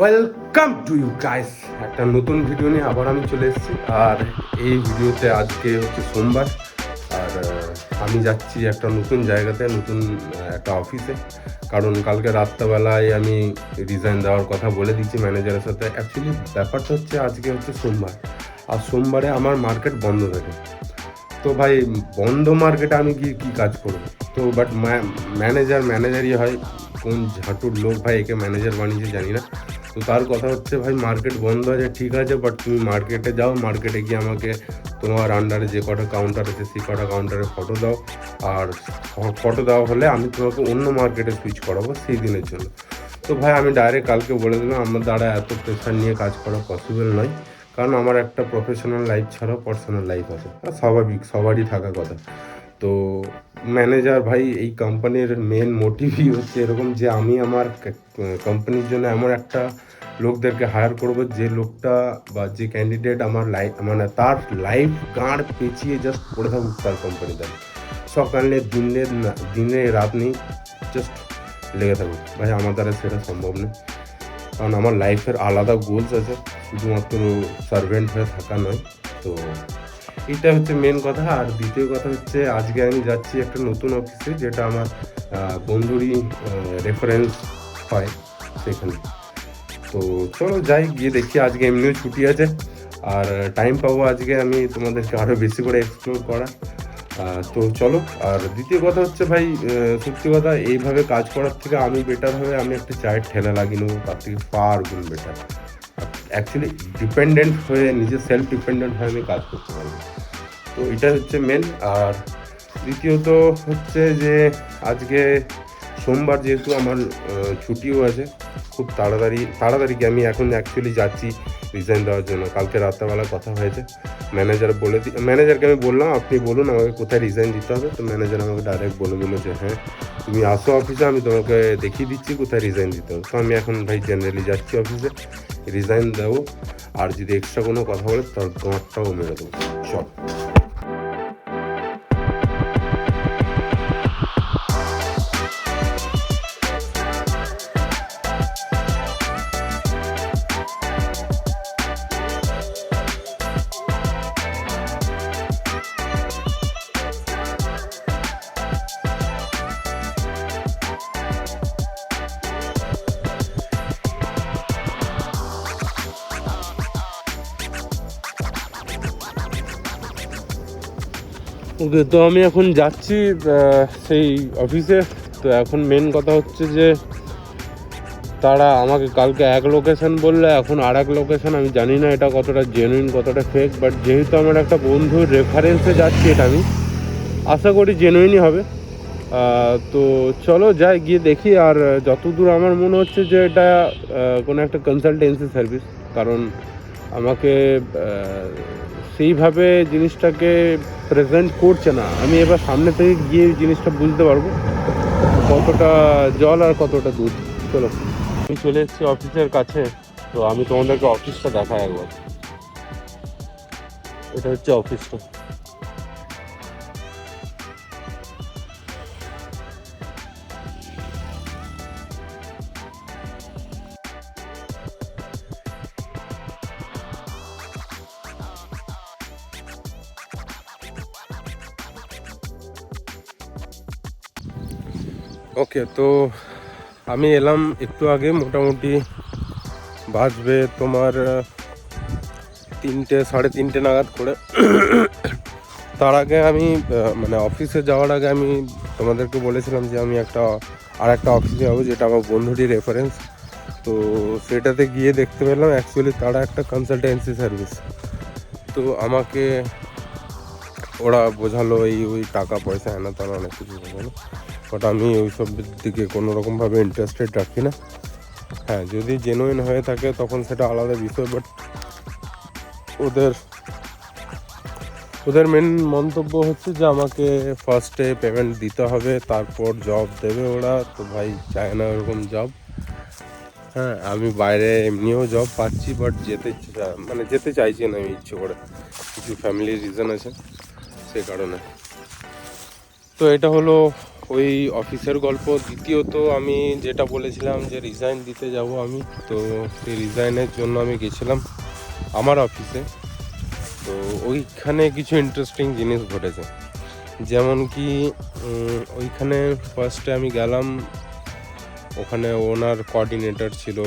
Welcome to you guys, একটা নতুন video নিয়ে আবার আমি চলে এসেছি। আর এই ভিডিওতে আজকে হচ্ছে সোমবার, আর আমি যাচ্ছি একটা নতুন জায়গাতে, নতুন একটা অফিসে। কারণ কালকে রাত্রেবেলায় আমি রিজাইন দেওয়ার কথা বলে দিচ্ছি ম্যানেজারের সাথে। অ্যাকচুয়ালি ব্যাপারটা হচ্ছে আজকে হচ্ছে সোমবার, আর সোমবারে আমার মার্কেট বন্ধ থাকে। তো ভাই, বন্ধ মার্কেটে আমি গিয়ে কী কাজ করব? তো বাট ম্যানেজারই হয়, কোন ঝাঁটুর লোক ভাই একে ম্যানেজার বানিয়েছে জানি না। তো তার কথা হচ্ছে, ভাই মার্কেট বন্ধ আছে ঠিক আছে, বাট তুমি মার্কেটে যাও, মার্কেটে গিয়ে আমাকে তোমার আন্ডারে যে কটা কাউন্টার আছে সেই কটা কাউন্টারে ফটো দাও, আর ফটো দেওয়া হলে আমি তোমাকে অন্য মার্কেটে সুইচ করাবো সেই দিনের জন্য। তো ভাই আমি ডাইরেক্ট কালকে বলে দিলাম আমার দ্বারা এত প্রেশার নিয়ে কাজ করা পসিবল নয়, কারণ আমার একটা প্রফেশনাল লাইফ ছাড়াও পার্সোনাল লাইফ আছে, আর স্বাভাবিক সবারই থাকা কথা। তো ম্যানেজার ভাই, এই কোম্পানির মেন মোটিভই হচ্ছে এরকম যে আমি আমার কোম্পানির জন্য এমন একটা লোকদেরকে হায়ার করব, যে লোকটা বা যে ক্যান্ডিডেট আমার লাইফ মানে তার লাইফ গাঁড় পেঁচিয়ে জাস্ট পড়ে থাকুক তার কোম্পানিতে, সকালে দিনে রাত নেই, জাস্ট লেগে থাকুক। ভাই আমার দ্বারা সেটা সম্ভব নয়, কারণ আমার লাইফের আলাদা গোলস আছে, শুধুমাত্র সার্ভেন্ট হয়ে থাকা নয়। তো এটা হচ্ছে মেন কথা। আর দ্বিতীয় কথা হচ্ছে, আজকে আমি যাচ্ছি একটা নতুন অফিসে, যেটা আমার বন্ধুরই রেফারেন্স হয় সেখানে। তো চলো যাই, গিয়ে দেখি। আজকে এমনিও ছুটি আছে, আর টাইম পাবো আজকে আমি তোমাদেরকে আরও বেশি করে এক্সপ্লোর করা। তো চলো। আর দ্বিতীয় কথা হচ্ছে ভাই, সত্যি কথা, এইভাবে কাজ করার থেকে আমি বেটার হবে আমি একটা চায়ের ঠেলা লাগিয়ে নেবো, তার থেকে ফার গুণ বেটার। অ্যাকচুয়ালি ডিপেন্ডেন্ট হয়ে, নিজে সেলফ ডিপেন্ডেন্ট হয়ে আমি কাজ করতে পারবো। তো এটা হচ্ছে মেন। আর দ্বিতীয়ত হচ্ছে যে আজকে সোমবার, যেহেতু আমার ছুটিও আছে, খুব তাড়াতাড়ি কি আমি এখন অ্যাকচুয়ালি যাচ্ছি রিজাইন দেওয়ার জন্য। কালকে রাত্রেবেলা কথা হয়েছে, ম্যানেজারকে আমি বললাম আপনি বলুন আমাকে কোথায় রিজাইন দিতে হবে। তো ম্যানেজার আমাকে ডাইরেক্ট বলে দিল যে হ্যাঁ তুমি আসো অফিসে, আমি তোমাকে দেখিয়ে দিচ্ছি কোথায় রিজাইন দিতে হবে। তো আমি এখন ভাই জেনারেলি যাচ্ছি অফিসে, রিজাইন দেবো। আর যদি এক্সট্রা কোনো কথা বলে তার গাঁটটাও মেরে দেবো। চল। ওকে, তো আমি এখন যাচ্ছি সেই অফিসে। তো এখন মেন কথা হচ্ছে যে তারা আমাকে কালকে এক লোকেশন বললে, এখন আর এক লোকেশন। আমি জানি না এটা কতটা জেনুইন কতটা ফেক, বাট যেহেতু আমার একটা বন্ধুর রেফারেন্সে যাচ্ছি, এটা আমি আশা করি জেনুইনই হবে। তো চলো যাই, গিয়ে দেখি। আর যতদূর আমার মনে হচ্ছে যে এটা কোনো একটা কনসালটেন্সি সার্ভিস, কারণ আমাকে সেইভাবে জিনিসটাকে প্রেজেন্ট করছে না। আমি এবার সামনে থেকে গিয়ে জিনিসটা বুঝতে পারবো কতটা জল আর কতটা দুধ। চলো, আমি চলে এসেছি অফিসের কাছে। তো আমি তোমাদেরকে অফিসটা দেখাই একবার। এটা হচ্ছে অফিসটা। ওকে, তো আমি এলাম একটু আগে, মোটামুটি বাজবে তোমার 3:30 নাগাদ করে। তার আগে আমি মানে অফিসে যাওয়ার আগে আমি তোমাদেরকে বলেছিলাম যে আমি আর একটা অফিসে যাবো, যেটা আমার বন্ধুরই রেফারেন্স। তো সেটাতে গিয়ে দেখতে পেলাম অ্যাকচুয়ালি তারা একটা কনসালটেন্সি সার্ভিস। তো আমাকে ওরা বোঝালো ওই টাকা পয়সা এনা তারা অনেক কিছু বোঝালো, বাট আমি ওই সব দিকে কোনো রকমভাবে ইন্টারেস্টেড রাখি না। হ্যাঁ, যদি জেনুইন হয়ে থাকে তখন সেটা আলাদা বিষয়, বাট ওদের মেন মন্তব্য হচ্ছে যে আমাকে ফার্স্টে পেমেন্ট দিতে হবে, তারপর জব দেবে ওরা। তো ভাই চায় না ওরকম জব। হ্যাঁ, আমি বাইরে এমনিও জব পাচ্ছি, বাট যেতে চাইছি না আমি ইচ্ছে করে, কিছু ফ্যামিলির রিজন আছে সে কারণে। তো এটা হলো ওই অফিসের গল্প। দ্বিতীয়ত আমি যেটা বলেছিলাম যে রিজাইন দিতে যাব আমি, তো সেই রিজাইনের জন্য আমি গেছিলাম আমার অফিসে। তো ওইখানে কিছু ইন্টারেস্টিং জিনিস ঘটেছে, যেমন কি ওইখানে ফার্স্টে আমি গেলাম, ওখানে ওনার কোঅর্ডিনেটর ছিল,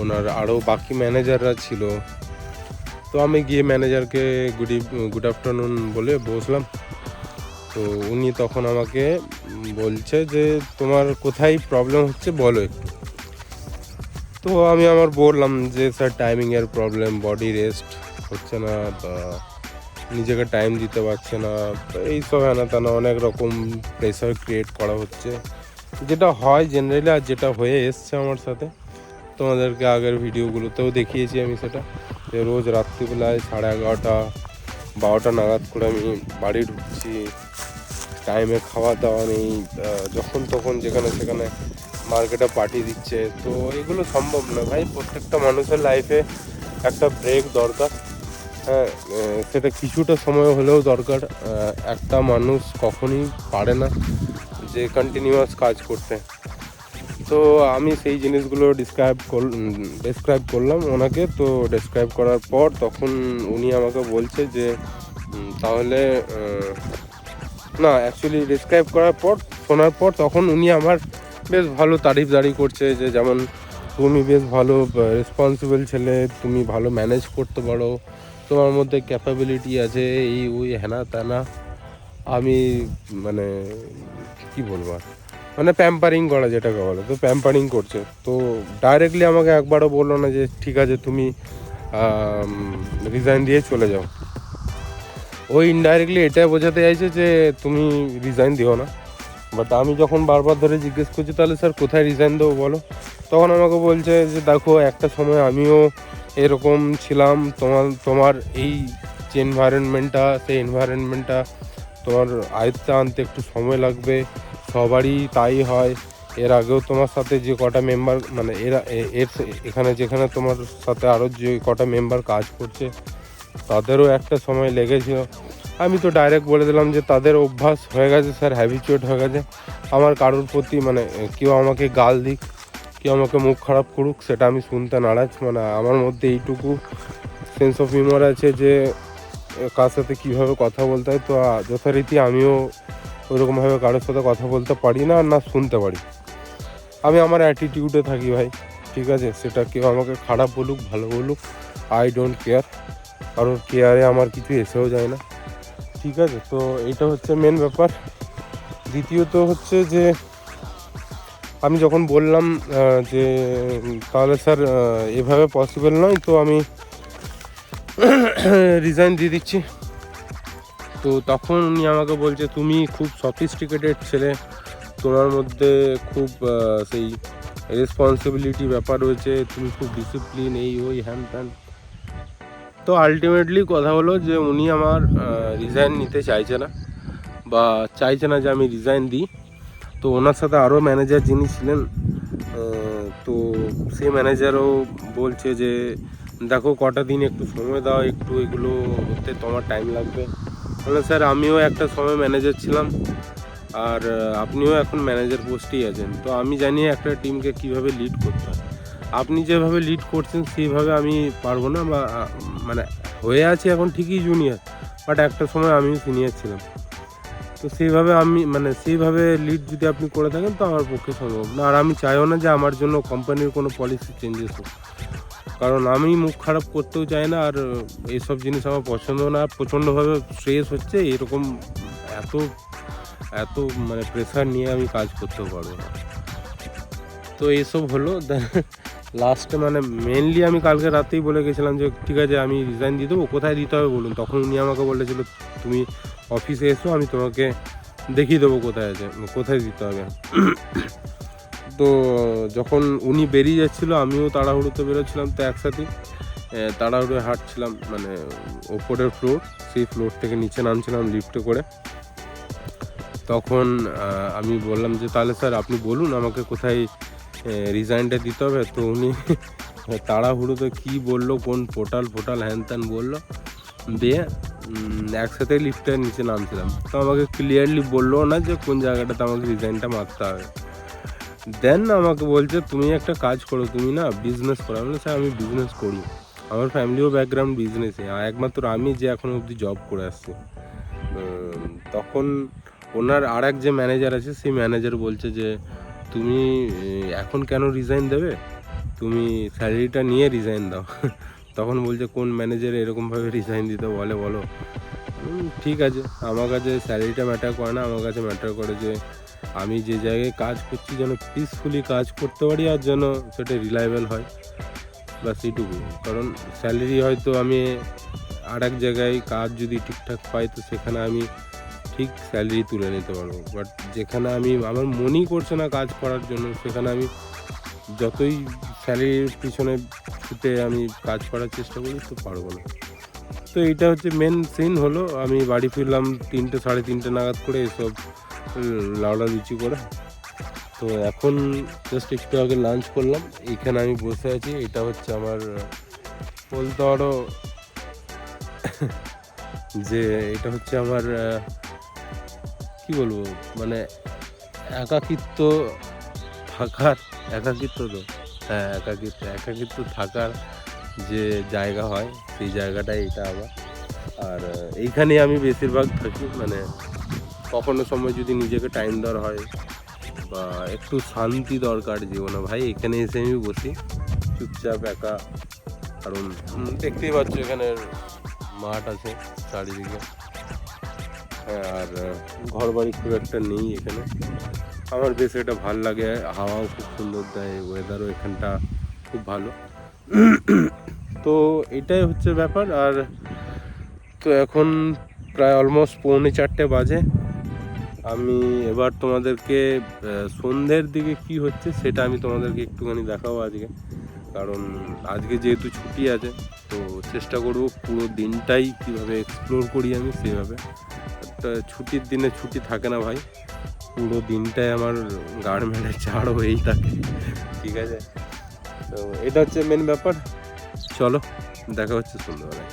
ওনার আরও বাকি ম্যানেজাররা ছিল। তো আমি গিয়ে ম্যানেজারকে গুড আফটারনুন বলে বসলাম। তো উনি তখন আমাকে বলছে যে তোমার কোথায় প্রবলেম হচ্ছে বলো একটু। তো আমি আমার বললাম যে স্যার টাইমিংয়ের প্রবলেম, বডি রেস্ট হচ্ছে না, বা নিজেকে টাইম দিতে পারছে না, এইসব হ্যানা তেনা অনেক রকম প্রেশার ক্রিয়েট করা হচ্ছে, যেটা হয় জেনারেলি আর যেটা হয়ে এসছে আমার সাথে। তোমাদেরকে আগের ভিডিওগুলোতেও দেখিয়েছি আমি সেটা, যে রোজ রাত্রিবেলায় 11:30 12টা নাগাদ করে আমি বাড়ি ঢুকছি, টাইমে খাওয়া দাওয়া নেই, যখন তখন যেখানে সেখানে মার্কেটে পাঠিয়ে দিচ্ছে। তো এগুলো সম্ভব না ভাই, প্রত্যেকটা মানুষের লাইফে একটা ব্রেক দরকার। হ্যাঁ, সেটা কিছুটা সময় হলেও দরকার। একটা মানুষ কখনই পারে না যে কন্টিনিউয়াস কাজ করতে। তো আমি সেই জিনিসগুলো ডেসক্রাইব করলাম ওনাকে। তো ডেসক্রাইব করার পর তখন উনি আমাকে বলছে যে তাহলে না, অ্যাকচুয়ালি ডেসক্রাইব করার পর শোনার পর তখন উনি আমার বেশ ভালো তারিফ করছে, যে যেমন তুমি বেশ ভালো রেসপন্সিবল ছেলে, তুমি ভালো ম্যানেজ করতে পারো, তোমার মধ্যে ক্যাপাবিলিটি আছে, এই ওই হেনা তেনা। আমি মানে কি বলবো, মানে প্যাম্পারিং করা যেটাকে বলে, তো প্যাম্পারিং করছে। তো ডাইরেক্টলি আমাকে একবারও বললো না যে ঠিক আছে তুমি রিজাইন দিয়ে চলে যাও। ওই ইনডাইরেক্টলি এটাই বোঝাতে চাইছে যে তুমি রিজাইন দিও না। বাট আমি যখন বারবার ধরে জিজ্ঞেস করছি তাহলে স্যার কোথায় রিজাইন দেবো বলো, তখন আমাকে বলছে যে দেখো একটা সময় আমিও এরকম ছিলাম, তোমার এই যে এনভায়রনমেন্টটা, সেই এনভায়রনমেন্টটা তোমার আয়ত্তে আনতে একটু সময় লাগবে, সবারই তাই হয়। এর আগেও তোমার সাথে যে কটা মেম্বার, মানে এখানে যেখানে তোমার সাথে আরও যে কটা মেম্বার কাজ করছে তাদেরও একটা সময় লেগেছিল। আমি তো ডাইরেক্ট বলে দিলাম যে তাদের অভ্যাস হয়ে গেছে স্যার, হ্যাবিচুয়েট হয়ে গেছে। আমার কারোর প্রতি মানে কেউ আমাকে গাল দিক, কেউ আমাকে মুখ খারাপ করুক, সেটা আমি শুনতে নারাজ। মানে আমার মধ্যে এইটুকু সেন্স অফ হিউমার আছে যে কার সাথে কীভাবে কথা বলতে হয়। তো যথারীতি আমিও ওইরকমভাবে কারোর সাথে কথা বলতে পারি না, আর না শুনতে পারি। আমি আমার অ্যাটিটিউডে থাকি ভাই, ঠিক আছে? সেটা কেউ আমাকে খারাপ বলুক ভালো বলুক, আই ডোন্ট কেয়ার। কারোর কেয়ারে আমার কিছু এসেও যায় না, ঠিক আছে? তো এইটা হচ্ছে মেন ব্যাপার। দ্বিতীয়ত হচ্ছে যে আমি যখন বললাম যে তাহলে স্যার এভাবে পসিবল নয়, তো আমি রিজাইন দিয়ে দিচ্ছি। তো তখন উনি আমাকে বলছে তুমি খুব সফিস্টিকেটেড ছেলে, তোমার মধ্যে খুব সেই রেসপন্সিবিলিটি ব্যাপার রয়েছে, তুমি খুব ডিসিপ্লিন, এই ওই হ্যান ত্যান। তো আলটিমেটলি কথা হলো যে উনি আমার রিজাইন নিতে চাইছে না, বা চাইছে না যে আমি রিজাইন দিই। তো ওনার সাথে আরও ম্যানেজার যিনি ছিলেন, তো সেই ম্যানেজারও বলছে যে দেখো কটা দিন একটু সময় দাও, একটু এগুলো হতে তোমার টাইম লাগবে। বলে স্যার আমিও একটা সময় ম্যানেজার ছিলাম, আর আপনিও এখন ম্যানেজার পোস্টেই আছেন, তো আমি জানি একটা টিমকে কীভাবে লিড করতে হয়। আপনি যেভাবে লিড করছেন সেইভাবে আমি পারবো না, বা মানে হয়ে আছি এখন ঠিকই জুনিয়র, বাট একটা সময় আমিও সিনিয়র ছিলাম। তো সেইভাবে সেইভাবে লিড যদি আপনি করে থাকেন তো আমার পক্ষে সম্ভব না। আর আমি চাইও না যে আমার জন্য কোম্পানির কোনো পলিসি চেঞ্জেস হোক, কারণ আমি মুখ খারাপ করতেও চাই না, আর এইসব জিনিস আমার পছন্দ না। প্রচণ্ডভাবে স্ট্রেস হচ্ছে, এরকম এত এত মানে প্রেশার নিয়ে আমি কাজ করতেও পারবো না। তো এইসব হলো লাস্টে, মানে মেনলি আমি কালকে রাতেই বলে গেছিলাম যে ঠিক আছে আমি রিজাইন দিয়ে দেবো, কোথায় দিতে হবে বলুন। তখন উনি আমাকে বলেছিল তুমি অফিসে এসো, আমি তোমাকে দেখিয়ে দেবো কোথায় আছে, কোথায় দিতে হবে। তো যখন উনি বেরিয়ে যাচ্ছিলো আমিও তাড়াহুড়োতে বেরোচ্ছিলাম, তো একসাথে তাড়াহুড়ো হাঁটছিলাম, মানে ওপরের ফ্লোর, সেই ফ্লোর থেকে নিচে নামছিলাম লিফটে করে। তখন আমি বললাম যে তাহলে স্যার আপনি বলুন আমাকে কোথায় রিজাইনটা দিতে হবে। তো উনি তাড়াহুড়োতে কী বললো, কোন পোর্টাল হ্যান ত্যান বললো, দিয়ে একসাথে লিফটের নিচে নামছিলাম, তো আমাকে ক্লিয়ারলি বললো না যে কোন জায়গাটাতে আমাকে রিজাইনটা মারতে হবে। দেন আমাকে বলছে তুমি একটা কাজ করো, তুমি না বিজনেস করো। আমি বলছি, স্যার আমি বিজনেস করি, আমার ফ্যামিলিও ব্যাকগ্রাউন্ড বিজনেসে, একমাত্র আমি যে এখনও অবধি জব করে আসছি। তখন ওনার আর এক যে ম্যানেজার আছে, সেই ম্যানেজার বলছে যে তুমি এখন কেন রিজাইন দেবে, তুমি স্যালারিটা নিয়ে রিজাইন দাও। তখন বলছে কোন ম্যানেজার এরকমভাবে রিজাইন দিতে বলে বলো। ঠিক আছে, আমার কাছে স্যালারিটা ম্যাটার করে না, আমার কাছে ম্যাটার করে যে আমি যে জায়গায় কাজ করছি যেন পিসফুলি কাজ করতে পারি আর যেন সেটা রিলায়েবল হয়, বাস এইটুকু। কারণ স্যালারি হয়তো আমি আর এক জায়গায় কাজ যদি ঠিকঠাক পাই তো সেখানে আমি ঠিক স্যালারি তুলে নিতে পারবো, বাট যেখানে আমি আমার মনই করছে না কাজ করার জন্য, সেখানে আমি যতই স্যালারির পিছনে ছুটে আমি কাজ করার চেষ্টা করি তো পারবো না। তো এইটা হচ্ছে মেন সিন হলো। আমি বাড়ি ফিরলাম 3টে 3:30 নাগাদ করে, এসব লাউড়া লুচি করে। তো এখন জাস্ট একটু আগে লাঞ্চ করলাম, এইখানে আমি বসে আছি। এটা হচ্ছে আমার বলতে পারো যে এটা হচ্ছে আমার কি বলবো, মানে একাকিত্ব থাকার, একাকিত্ব তো হ্যাঁ একাকিত্ব থাকার যে জায়গা হয়, সেই জায়গাটাই এটা আবার। আর এইখানেই আমি বেশিরভাগ থাকি, মানে কখনো সময় যদি নিজেকে টাইম দেওয়ার হয় বা একটু শান্তি দরকার জীবনে, ভাই এখানে এসে আমি বসি চুপচাপ একা। কারণ দেখতেই পাচ্ছ এখানে মাঠ আছে চারিদিকে, হ্যাঁ, আর ঘর বাড়ি খুব একটা নেই এখানে। আমার বেশ এটা ভাল লাগে, হাওয়াও খুব সুন্দর দেয়, ওয়েদারও এখানটা খুব ভালো। তো এটাই হচ্ছে ব্যাপার। আর তো এখন প্রায় অলমোস্ট 3:45 বাজে। আমি এবার তোমাদেরকে সন্ধ্যের দিকে কি হচ্ছে সেটা আমি তোমাদেরকে একটুখানি দেখাবো আজকে। কারণ আজকে যেহেতু ছুটি আছে, তো চেষ্টা করব পুরো দিনটাই কীভাবে এক্সপ্লোর করি আমি সেভাবে। একটা ছুটির দিনে ছুটি থাকে না ভাই, পুরো দিনটাই আমার গার্মেন্টের ছাড় হয়েই থাকে, ঠিক আছে। তো এটা হচ্ছে মেন ব্যাপার। চলো দেখা হচ্ছে সন্ধ্যাবেলায়।